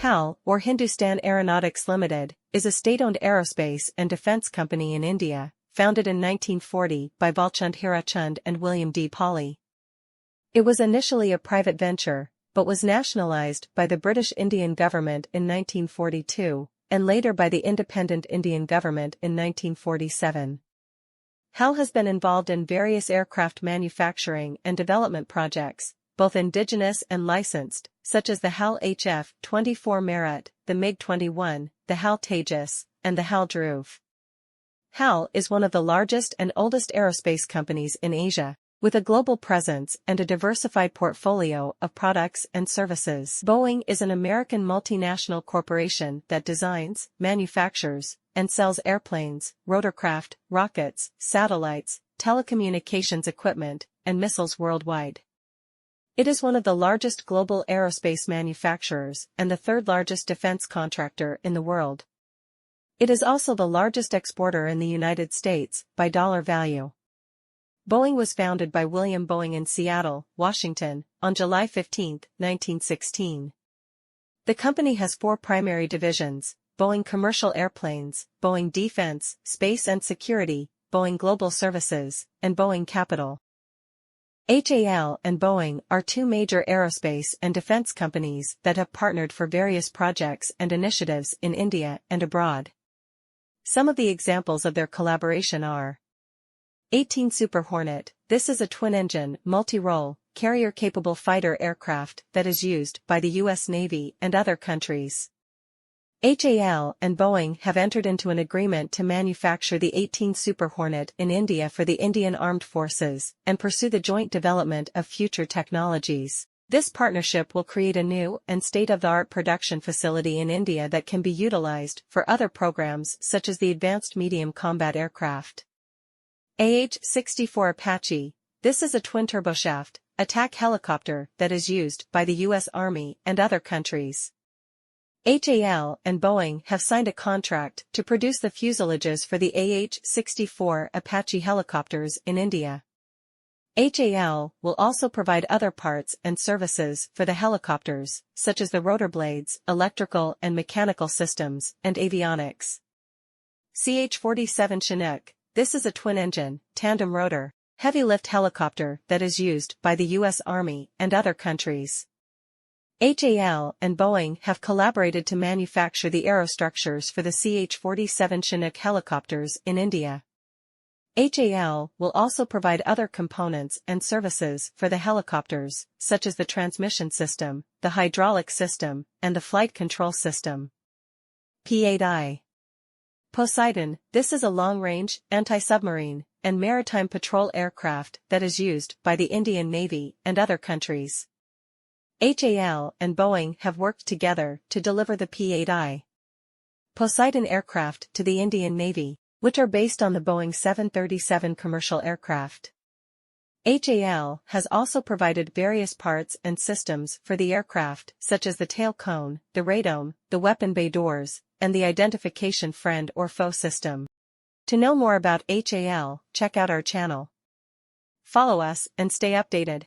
HAL, or Hindustan Aeronautics Limited, is a state-owned aerospace and defense company in India, founded in 1940 by Balchand Hirachand and William D. Pawley. It was initially a private venture, but was nationalized by the British Indian government in 1942, and later by the independent Indian government in 1947. HAL has been involved in various aircraft manufacturing and development projects, both indigenous and licensed, such as the HAL HF-24 Merit, the MiG-21, the HAL Tejas, and the HAL Dhruv. HAL is one of the largest and oldest aerospace companies in Asia, with a global presence and a diversified portfolio of products and services. Boeing is an American multinational corporation that designs, manufactures, and sells airplanes, rotorcraft, rockets, satellites, telecommunications equipment, and missiles worldwide. It is one of the largest global aerospace manufacturers and the third-largest defense contractor in the world. It is also the largest exporter in the United States by dollar value. Boeing was founded by William Boeing in Seattle, Washington, on July 15, 1916. The company has four primary divisions: Boeing Commercial Airplanes, Boeing Defense, Space and Security, Boeing Global Services, and Boeing Capital. HAL and Boeing are two major aerospace and defense companies that have partnered for various projects and initiatives in India and abroad. Some of the examples of their collaboration are 18 Super Hornet. This is a twin-engine, multi-role, carrier-capable fighter aircraft that is used by the U.S. Navy and other countries. HAL and Boeing have entered into an agreement to manufacture the 18 Super Hornet in India for the Indian Armed Forces and pursue the joint development of future technologies. This partnership will create a new and state-of-the-art production facility in India that can be utilized for other programs such as the Advanced Medium Combat Aircraft. AH-64 Apache. This is a twin-turboshaft attack helicopter that is used by the U.S. Army and other countries. HAL and Boeing have signed a contract to produce the fuselages for the AH-64 Apache helicopters in India. HAL will also provide other parts and services for the helicopters, such as the rotor blades, electrical and mechanical systems, and avionics. CH-47 Chinook. This is a twin-engine, tandem-rotor, heavy-lift helicopter that is used by the U.S. Army and other countries. HAL and Boeing have collaborated to manufacture the aerostructures for the CH-47 Chinook helicopters in India. HAL will also provide other components and services for the helicopters, such as the transmission system, the hydraulic system, and the flight control system. P-8I. Poseidon. This is a long-range, anti-submarine, and maritime patrol aircraft that is used by the Indian Navy and other countries. HAL and Boeing have worked together to deliver the P-8I Poseidon aircraft to the Indian Navy, which are based on the Boeing 737 commercial aircraft. HAL has also provided various parts and systems for the aircraft, such as the tail cone, the radome, the weapon bay doors, and the identification friend or foe system. To know more about HAL, check out our channel. Follow us and stay updated.